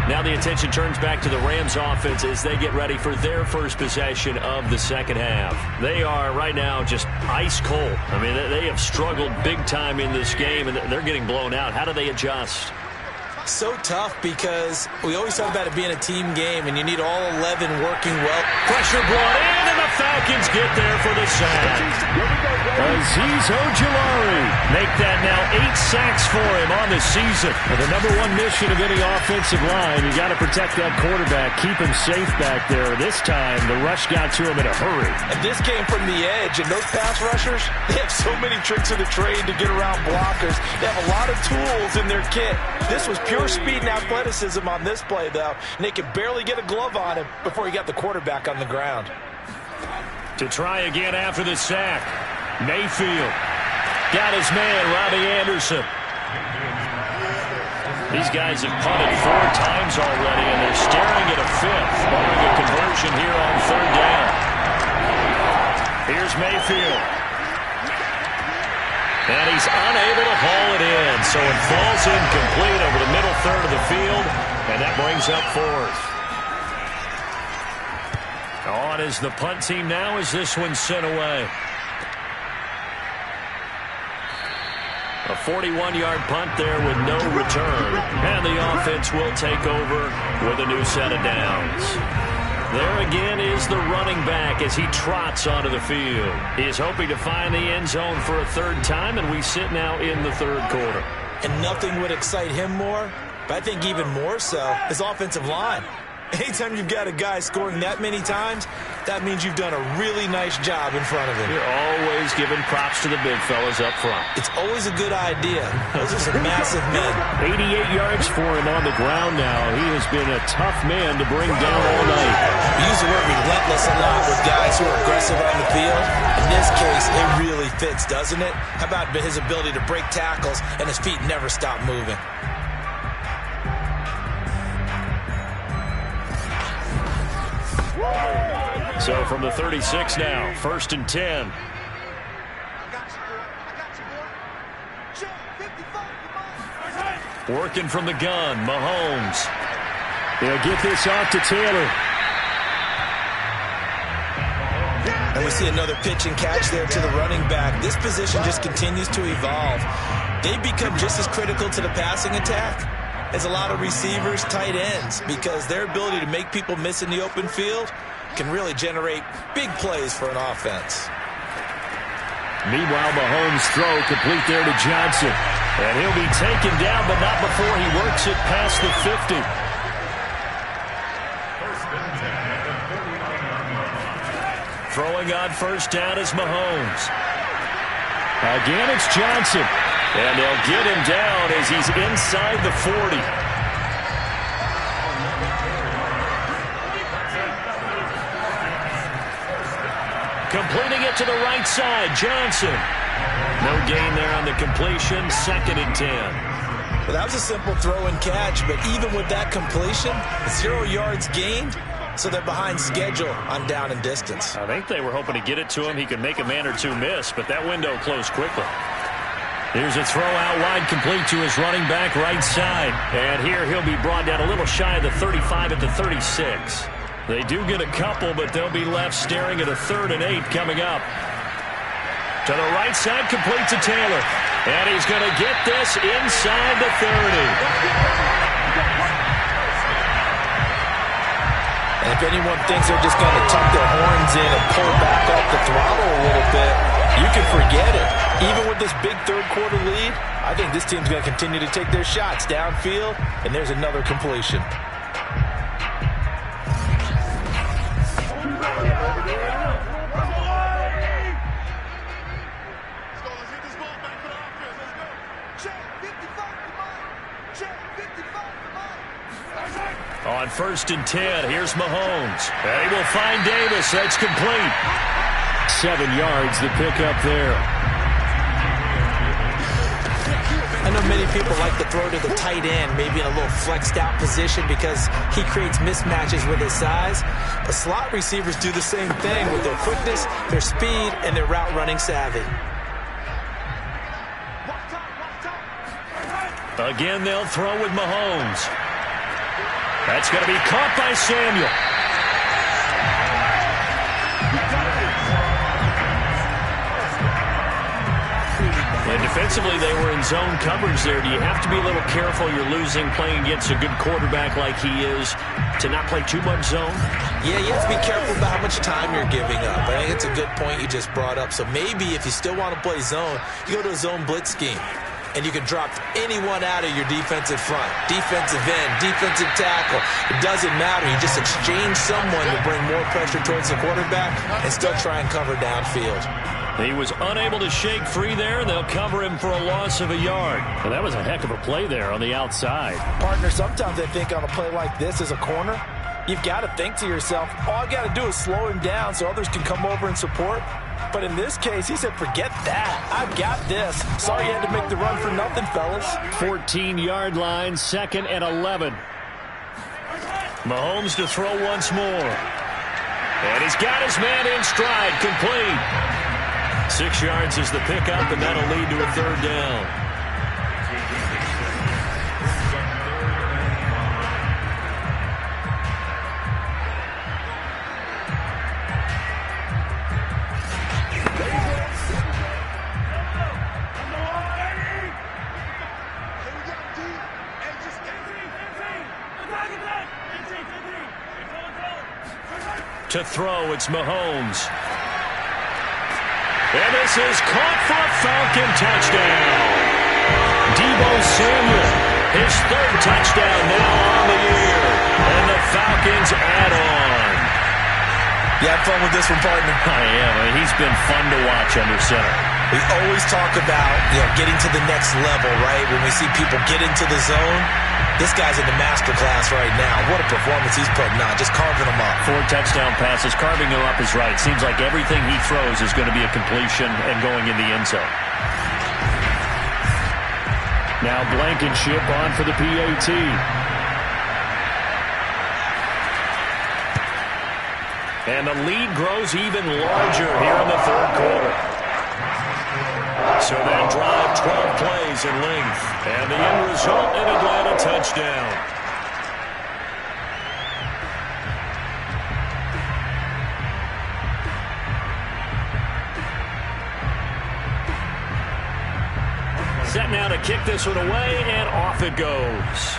Now the attention turns back to the Rams offense as they get ready for their first possession of the second half. They are right now just ice cold. I mean, they have struggled big time in this game, and they're getting blown out. How do they adjust? So tough because we always talk about it being a team game, and you need all 11 working well. Pressure brought in, and the Falcons get there for the sack. Azeez Ojulari make that now 8 sacks for him on the season. And the number 1 mission of any offensive line, you got to protect that quarterback, keep him safe back there. This time, the rush got to him in a hurry. And this came from the edge, and those pass rushers, they have so many tricks of the trade to get around blockers. They have a lot of tools in their kit. This was pure speed and athleticism on this play, though, and they could barely get a glove on him before he got the quarterback on the ground. To try again after the sack, Mayfield got his man, Robbie Anderson. These guys have punted 4 times already, and they're staring at a 5th, barring a conversion here on 3rd down. Here's Mayfield. And he's unable to haul it in, so it falls incomplete over the middle 3rd of the field, and that brings up 4th. On is the punt team now as this one's sent away. A 41-yard punt there with no return, and the offense will take over with a new set of downs. There again is the running back as he trots onto the field. He is hoping to find the end zone for a 3rd time, and we sit now in the 3rd quarter. And nothing would excite him more, but I think even more so, his offensive line. Anytime you've got a guy scoring that many times, that means you've done a really nice job in front of him. You're always giving props to the big fellas up front. It's always a good idea. Those are some massive men. 88 yards for him on the ground now. He has been a tough man to bring down all night. We use the word relentless a lot with guys who are aggressive on the field. In this case, it really fits, doesn't it? How about his ability to break tackles and his feet never stop moving? So from the 36 now, 1st and 10. Working from the gun, Mahomes. He'll get this off to Taylor. And we see another pitch and catch there to the running back. This position just continues to evolve. They become just as critical to the passing attack as a lot of receivers, tight ends, because their ability to make people miss in the open field can really generate big plays for an offense. Meanwhile, Mahomes' throw complete there to Johnson. And he'll be taken down, but not before he works it past the 50. Throwing on 1st down is Mahomes. Again, it's Johnson. And they'll get him down as he's inside the 40. Completing it to the right side, Johnson. No gain there on the completion, 2nd and 10. Well, that was a simple throw and catch, but even with that completion, 0 yards gained, so they're behind schedule on down and distance. I think they were hoping to get it to him. He could make a man or two miss, but that window closed quickly. Here's a throw out wide, complete to his running back right side. And here he'll be brought down a little shy of the 35 at the 36. They do get a couple, but they'll be left staring at a 3rd and 8 coming up. To the right side, complete to Taylor. And he's going to get this inside the 30. And if anyone thinks they're just going to tuck their horns in and pull back off the throttle a little bit, you can forget it. Even with this big 3rd quarter lead, I think this team's going to continue to take their shots downfield, and there's another completion. On 1st and 10, here's Mahomes. And he will find Davis. That's complete. 7 yards the pickup there. I know many people like to throw to the tight end, maybe in a little flexed out position because he creates mismatches with his size. But slot receivers do the same thing with their quickness, their speed, and their route running savvy. Again, they'll throw with Mahomes. That's going to be caught by Samuel. And defensively, they were in zone coverage there. Do you have to be a little careful? You're losing playing against a good quarterback like he is to not play too much zone? Yeah, you have to be careful about how much time you're giving up. I think it's a good point you just brought up. So maybe if you still want to play zone, you go to a zone blitz scheme. And you can drop anyone out of your defensive front, defensive end, defensive tackle. It doesn't matter. You just exchange someone to bring more pressure towards the quarterback and still try and cover downfield. He was unable to shake free there. They'll cover him for a loss of a yard. Well, that was a heck of a play there on the outside. Partner, sometimes I think on a play like this as a corner, you've got to think to yourself, all I got to do is slow him down so others can come over and support. But in this case, he said, forget that. I've got this. Sorry you had to make the run for nothing, fellas. 14-yard line, 2nd and 11. Mahomes to throw once more. And he's got his man in stride, complete. 6 yards is the pickup, and that'll lead to a 3rd down. To throw, it's Mahomes. And this is caught for a Falcon touchdown. Deebo Samuel, his 3rd touchdown now on the year. And the Falcons add on. You had fun with this one, partner? I am. He's been fun to watch under center. We always talk about, getting to the next level, right? When we see people get into the zone, this guy's in the master class right now. What a performance he's putting on, just carving them up. 4 touchdown passes, carving them up is right. Seems like everything he throws is going to be a completion and going in the end zone. Now Blankenship on for the PAT. And the lead grows even larger here in the third quarter. So that drive, 12 plays in length. And the end result, an Atlanta touchdown. Set now to kick this one away, and off it goes.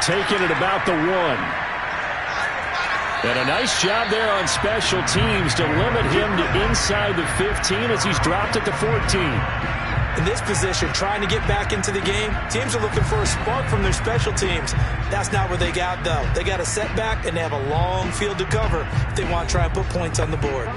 Taking it about the 1. And a nice job there on special teams to limit him to inside the 15 as he's dropped at the 14. In this position, trying to get back into the game, teams are looking for a spark from their special teams. That's not what they got, though. They got a setback, and they have a long field to cover if they want to try and put points on the board.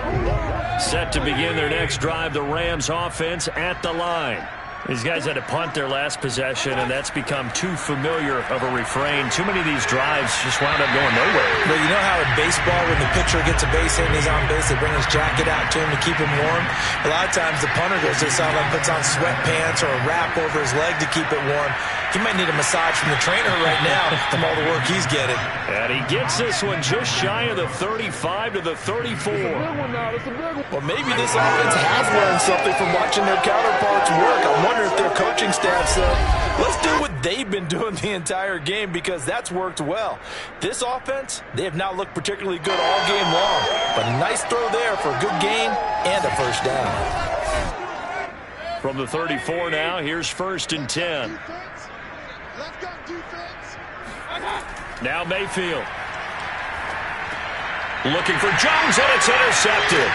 Set to begin their next drive, the Rams offense at the line. These guys had to punt their last possession, and that's become too familiar of a refrain. Too many of these drives just wound up going nowhere. But you know how in baseball, when the pitcher gets a base hit and he's on base, they bring his jacket out to him to keep him warm? A lot of times the punter goes to the sideline, puts on sweatpants or a wrap over his leg to keep it warm. He might need a massage from the trainer right now from all the work he's getting. And he gets this one just shy of the 35 to the 34. Well, maybe this offense has learned something from watching their counterparts work. I wonder if their coaching staff said, let's do what they've been doing the entire game, because that's worked well. This offense, they have not looked particularly good all game long, but a nice throw there for a good gain and a first down. From the 34 now, here's 1st and 10. Now Mayfield. Looking for Jones, and it's intercepted.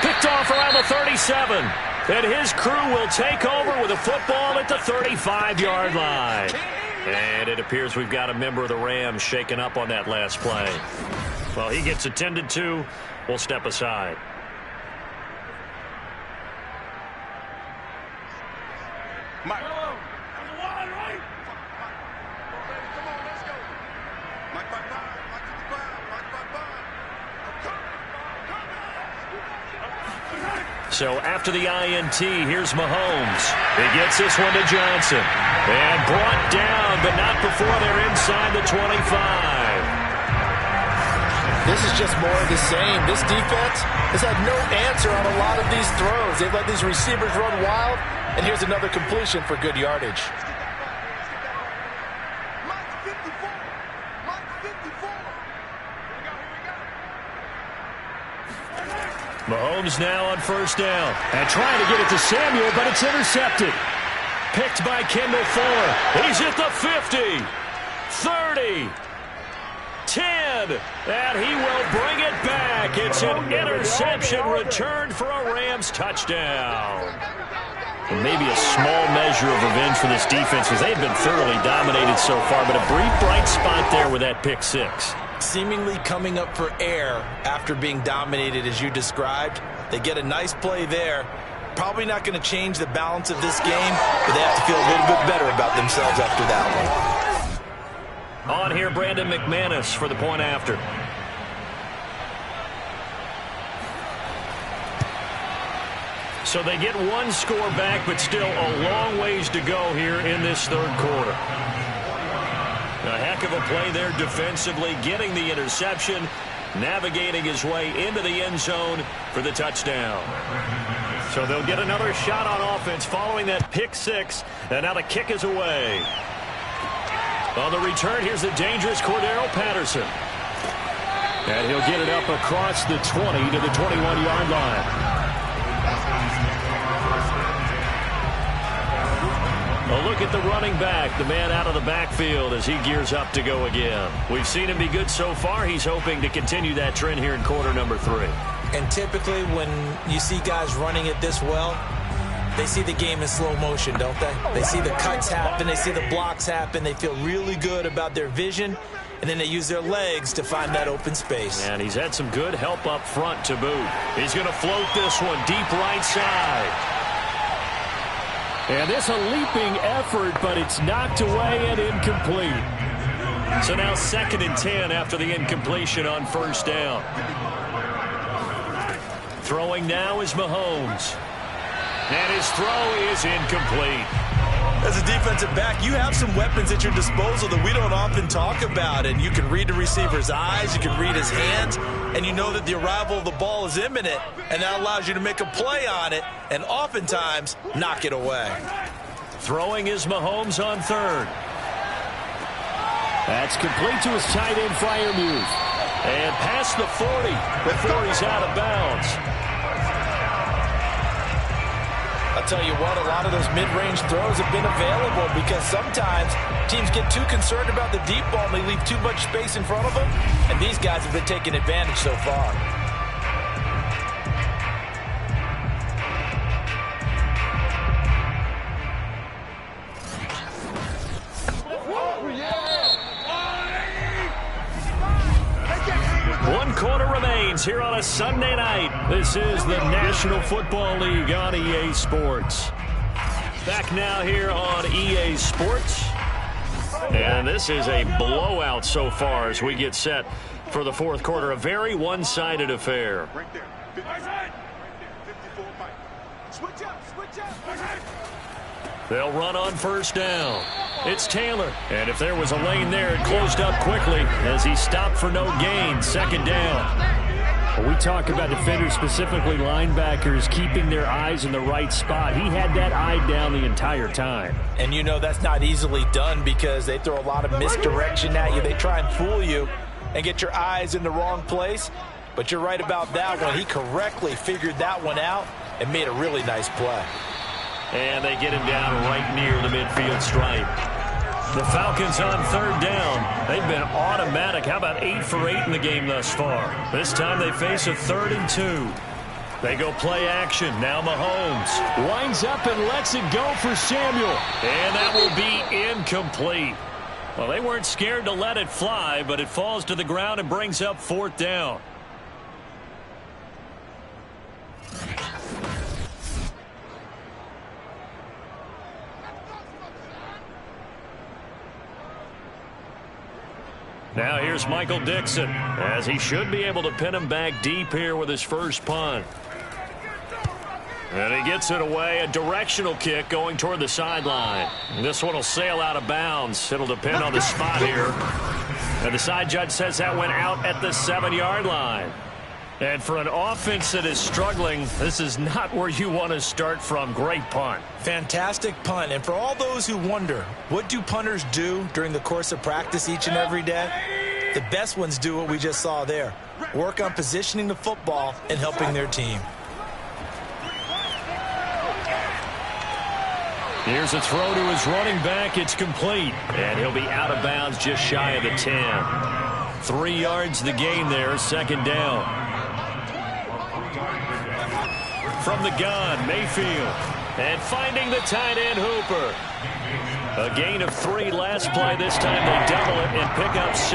Picked off around the 37. And his crew will take over with a football at the 35-yard line. And it appears we've got a member of the Rams shaken up on that last play. Well, he gets attended to. We'll step aside. Mike. So after the INT, here's Mahomes. He gets this one to Johnson. And brought down, but not before they're inside the 25. This is just more of the same. This defense has had no answer on a lot of these throws. They've let these receivers run wild, and here's another completion for good yardage. Mahomes now on 1st down. And trying to get it to Samuel, but it's intercepted. Picked by Kendall Fuller. He's at the 50, 30, 10, and he will bring it back. It's an interception returned for a Rams touchdown. And maybe a small measure of revenge for this defense, because they've been thoroughly dominated so far, but a brief bright spot there with that pick 6. Seemingly coming up for air after being dominated as you described. They get a nice play there. Probably not going to change the balance of this game, but they have to feel a little bit better about themselves after that one. On here, Brandon McManus for the point after. So they get one score back, but still a long ways to go here in this third quarter. A heck of a play there defensively, getting the interception, navigating his way into the end zone for the touchdown. So they'll get another shot on offense following that pick 6, and now the kick is away. On the return, here's the dangerous Cordero Patterson. And he'll get it up across the 20 to the 21-yard line. A look at the running back, the man out of the backfield as he gears up to go again. We've seen him be good so far. He's hoping to continue that trend here in quarter number 3. And typically when you see guys running it this well, they see the game in slow motion, don't they? They see the cuts happen. They see the blocks happen. They feel really good about their vision. And then they use their legs to find that open space. And he's had some good help up front to boot. He's going to float this one deep right side. And this a leaping effort, but it's knocked away and incomplete. So now 2nd and 10 after the incompletion on first down. Throwing now is Mahomes. And his throw is incomplete. As a defensive back, you have some weapons at your disposal that we don't often talk about. And you can read the receiver's eyes, you can read his hands, and you know that the arrival of the ball is imminent, and that allows you to make a play on it and oftentimes knock it away. Throwing is Mahomes on 3rd. That's complete to his tight end, Freiermuth. And past the 40 before he's out of bounds. I'll tell you what, a lot of those mid-range throws have been available because sometimes teams get too concerned about the deep ball and they leave too much space in front of them, and these guys have been taking advantage so far. One quarter remains here on a Sunday night. This is the National Football League on EA Sports. Back now here on EA Sports. And this is a blowout so far as we get set for the 4th quarter. A very one-sided affair. Right there. 54 Mike. Switch up. They'll run on first down. It's Taylor. And if there was a lane there, it closed up quickly as he stopped for no gain. 2nd down. When we talk about defenders, specifically linebackers, keeping their eyes in the right spot, he had that eye down the entire time. And you know that's not easily done because they throw a lot of misdirection at you. They try and fool you and get your eyes in the wrong place. But you're right about that one. He correctly figured that one out and made a really nice play. And they get him down right near the midfield stripe. The Falcons on 3rd down. They've been automatic. How about 8 for 8 in the game thus far? This time they face a 3rd and 2. They go play action. Now Mahomes winds up and lets it go for Samuel. And that will be incomplete. Well, they weren't scared to let it fly, but it falls to the ground and brings up 4th down. Now here's Michael Dixon, as he should be able to pin him back deep here with his first punt. And he gets it away, a directional kick going toward the sideline. This one will sail out of bounds. It'll depend on the spot here. And the side judge says that went out at the 7-yard line. And for an offense that is struggling, this is not where you want to start from. Great punt. Fantastic punt. And for all those who wonder, what do punters do during the course of practice each and every day? The best ones do what we just saw there. Work on positioning the football and helping their team. Here's a throw to his running back. It's complete. And he'll be out of bounds just shy of the 10. 3 yards the gain there, 2nd down. From the gun, Mayfield. And finding the tight end, Hooper. A gain of 3 last play. This time they double it and pick up 6.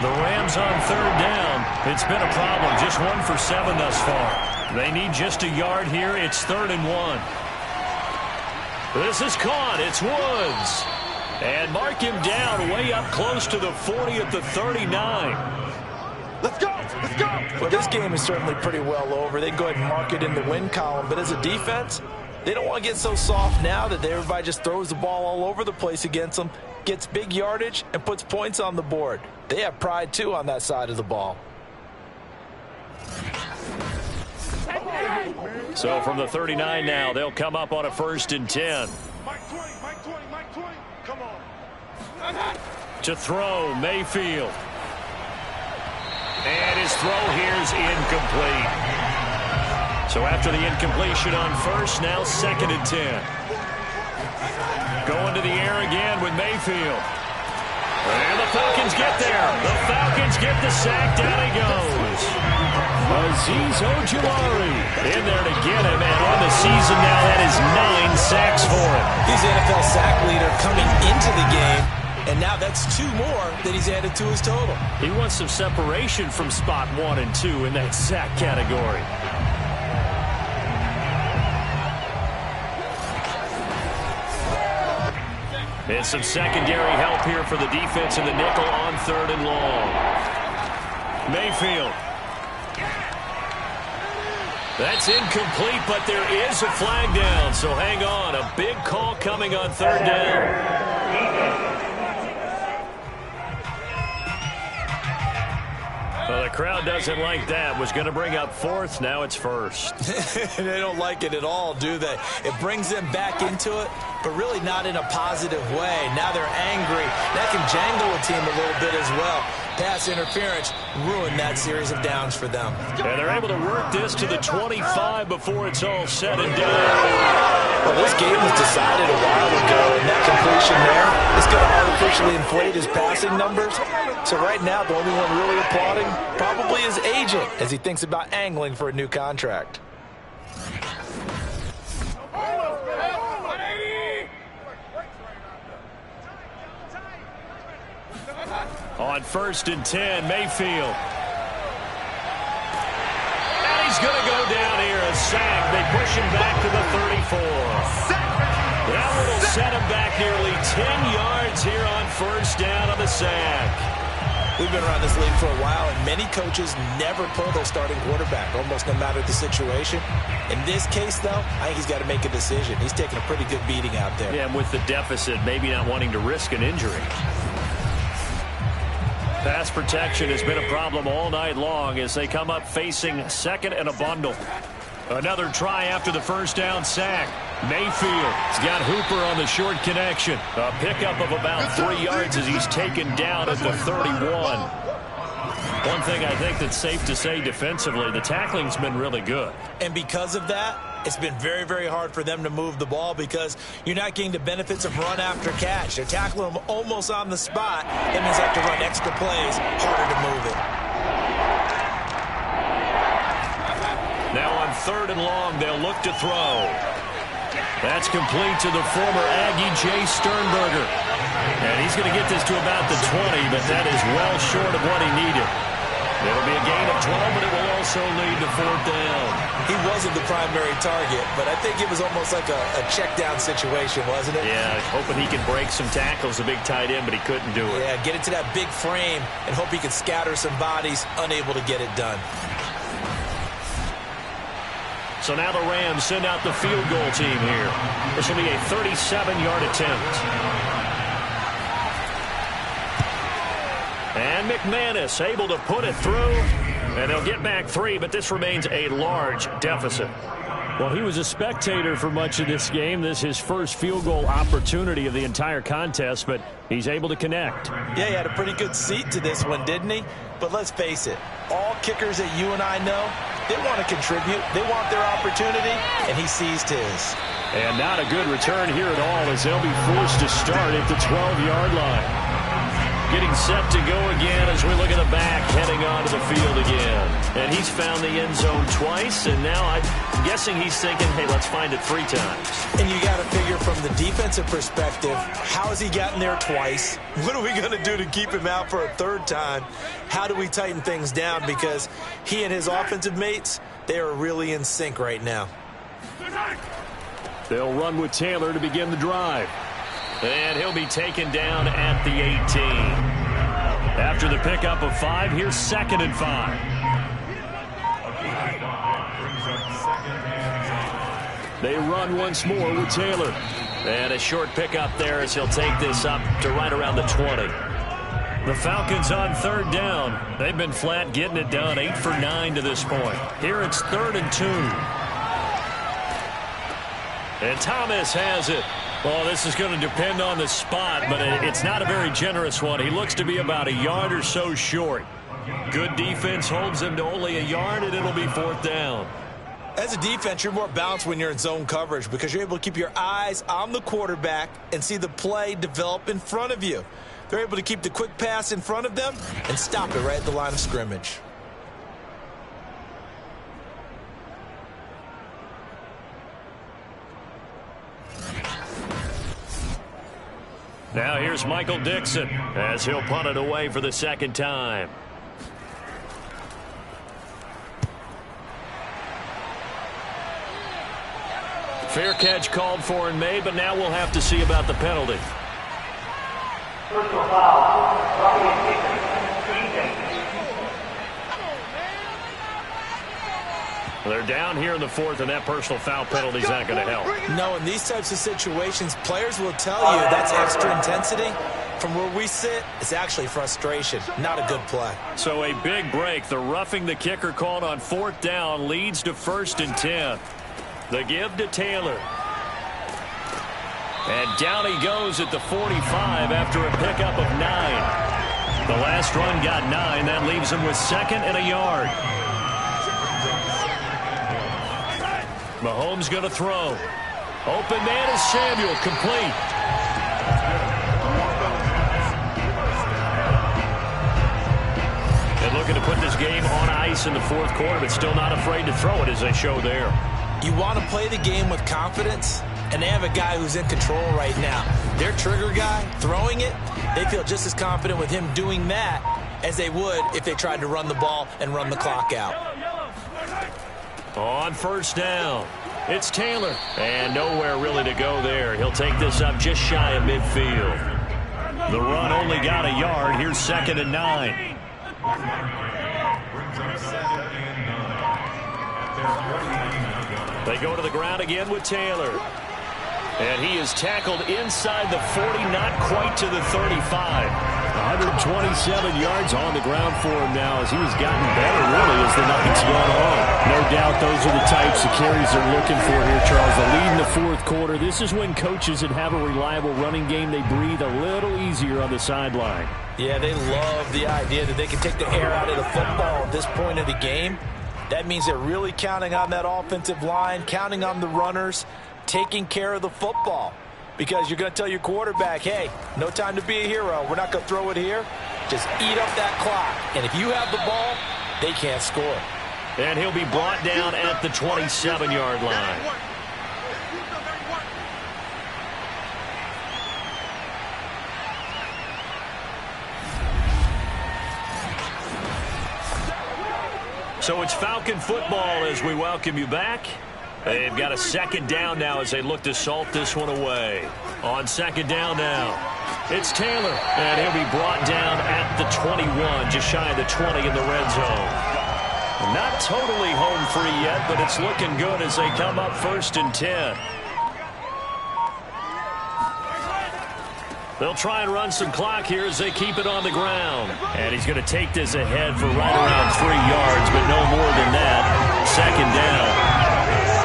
The Rams on 3rd down. It's been a problem. Just 1 for 7 thus far. They need just a yard here. It's 3rd and 1. This is caught. It's Woods. And mark him down way up close to the 40 at the 39. Let's go. Well, this game is certainly pretty well over. They can go ahead and mark it in the win column. But as a defense, they don't want to get so soft now that everybody just throws the ball all over the place against them, gets big yardage, and puts points on the board. They have pride, too, on that side of the ball. So from the 39 now, they'll come up on a 1st and 10. Mike 20. Come on. To throw, Mayfield. And his throw here's incomplete. So after the incompletion on 1st, now 2nd and 10. Going to the air again with Mayfield. And the Falcons get there. The Falcons get the sack. Down he goes. Azeez Ojulari in there to get him, and on the season now, that is 9 sacks for him. He's the NFL sack leader coming into the game, and now that's 2 more that he's added to his total. He wants some separation from spot 1 and 2 in that sack category. And some secondary help here for the defense in the nickel on 3rd and long. Mayfield. That's incomplete, but there is a flag down, so hang on. A big call coming on 3rd down. Well, the crowd doesn't like that. Was going to bring up 4th. Now it's 1st. They don't like it at all, do they? It brings them back into it, but really not in a positive way. Now they're angry. That can jangle a team a little bit as well. Pass interference ruined that series of downs for them. And they're able to work this to the 25 before it's all said and done. Well, this game was decided a while ago, and that completion there is going to artificially inflate his passing numbers. So right now, the only one really applauding probably his agent as he thinks about angling for a new contract. On 1st and 10, Mayfield. And he's going to go down here, a sack. They push him back to the 34. That will set him back nearly 10 yards here on 1st down on the sack. We've been around this league for a while, and many coaches never pull their starting quarterback, almost no matter the situation. In this case, though, I think he's got to make a decision. He's taking a pretty good beating out there. Yeah, and with the deficit, maybe not wanting to risk an injury. Pass protection has been a problem all night long as they come up facing 2nd and a bundle. Another try after the 1st down sack. Mayfield's got Hooper on the short connection. A pickup of about 3 yards as he's taken down at the 31. One thing I think that's safe to say defensively, the tackling's been really good. And because of that, it's been very, very hard for them to move the ball because you're not getting the benefits of run after catch. They're tackling them almost on the spot. That means they have to run extra plays, harder to move it. Now on 3rd and long, they'll look to throw. That's complete to the former Aggie, Jay Sternberger. And he's going to get this to about the 20, but that is well short of what he needed. It'll be a gain of 12, but it will also lead to 4th down. He wasn't the primary target, but I think it was almost like a check down situation, wasn't it? Yeah, hoping he could break some tackles, a big tight end, but he couldn't do it. Yeah, get into that big frame and hope he could scatter some bodies, unable to get it done. So now the Rams send out the field goal team here. This will be a 37-yard attempt. And McManus able to put it through. And they'll get back 3, but this remains a large deficit. Well, he was a spectator for much of this game. This is his first field goal opportunity of the entire contest, but he's able to connect. Yeah, he had a pretty good seat to this one, didn't he? But let's face it, all kickers that you and I know, they want to contribute. They want their opportunity, and he seized his. And not a good return here at all as they'll be forced to start at the 12-yard line. Getting set to go again as we look at the back, heading onto the field again. And he's found the end zone twice, and now I'm guessing he's thinking, hey, let's find it 3 times. And you got to figure from the defensive perspective, how has he gotten there twice? What are we going to do to keep him out for a 3rd time? How do we tighten things down? Because he and his offensive mates, they are really in sync right now. They'll run with Taylor to begin the drive. And he'll be taken down at the 18. After the pickup of 5, here's 2nd and 5. They run once more with Taylor. And a short pickup there as he'll take this up to right around the 20. The Falcons on 3rd down. They've been flat getting it done, 8 for 9 to this point. Here it's 3rd and 2. And Thomas has it. Well, this is going to depend on the spot, but it's not a very generous one. He looks to be about a yard or so short. Good defense holds him to only a yard, and it'll be 4th down. As a defense, you're more balanced when you're in zone coverage because you're able to keep your eyes on the quarterback and see the play develop in front of you. They're able to keep the quick pass in front of them and stop it right at the line of scrimmage. Now here's Michael Dixon as he'll punt it away for the second time. Fair catch called for and made, but now we'll have to see about the penalty. Personal foul. They're down here in the fourth, and that personal foul penalty is not going to help. No, in these types of situations, players will tell you that's extra intensity. From where we sit, it's actually frustration, not a good play. So a big break. The roughing the kicker called on fourth down leads to 1st and 10. The give to Taylor. And down he goes at the 45 after a pickup of 9. The last run got 9. That leaves him with 2nd and a yard. Mahomes going to throw. Open man is Samuel, complete. And looking to put this game on ice in the fourth quarter, but still not afraid to throw it as they show there. You want to play the game with confidence, and they have a guy who's in control right now. Their trigger guy, throwing it, they feel just as confident with him doing that as they would if they tried to run the ball and run the clock out. On first down, it's Taylor. And nowhere really to go there. He'll take this up just shy of midfield. The run only got a yard. Here's 2nd and 9. They go to the ground again with Taylor. And he is tackled inside the 40, not quite to the 35. 127 yards on the ground for him now as he's gotten better, really, as the night's gone on. No doubt those are the types of carries they're looking for here, Charles. The lead in the fourth quarter. This is when coaches that have a reliable running game, they breathe a little easier on the sideline. Yeah, they love the idea that they can take the air out of the football at this point of the game. That means they're really counting on that offensive line, counting on the runners, taking care of the football. Because you're going to tell your quarterback, hey, no time to be a hero. We're not going to throw it here. Just eat up that clock. And if you have the ball, they can't score. And he'll be brought down at the 27-yard line. So it's Falcon football as we welcome you back. They've got a 2nd down now as they look to salt this one away. On 2nd down now, it's Taylor, and he'll be brought down at the 21, just shy of the 20 in the red zone. Not totally home free yet, but it's looking good as they come up 1st and 10. They'll try and run some clock here as they keep it on the ground. And he's going to take this ahead for right around 3 yards, but no more than that. 2nd down.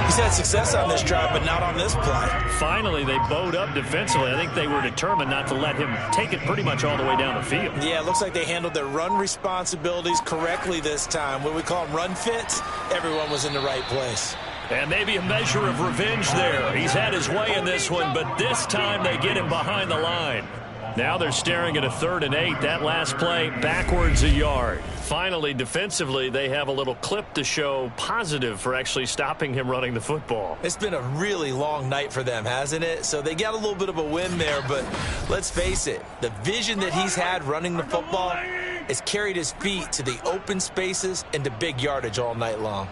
He's had success on this drive, but not on this play. Finally, they bowed up defensively. I think they were determined not to let him take it pretty much all the way down the field. Yeah, it looks like they handled their run responsibilities correctly this time. When we call them run fits, everyone was in the right place. And maybe a measure of revenge there. He's had his way in this one, but this time they get him behind the line. Now they're staring at a 3rd and 8. That last play, backwards a yard. Finally, defensively, they have a little clip to show positive for actually stopping him running the football. It's been a really long night for them, hasn't it? So they got a little bit of a win there, but let's face it, the vision that he's had running the football has carried his feet to the open spaces and to big yardage all night long.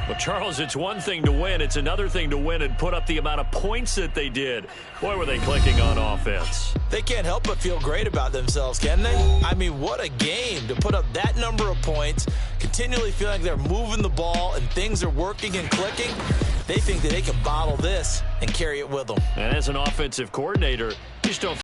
Well, Charles, it's one thing to win. It's another thing to win and put up the amount of points that they did. Boy, were they clicking on offense. They can't help but feel great about themselves, can they? I mean, what a game to put up that number of points, continually feeling like they're moving the ball and things are working and clicking. They think that they can bottle this and carry it with them. And as an offensive coordinator, you just don't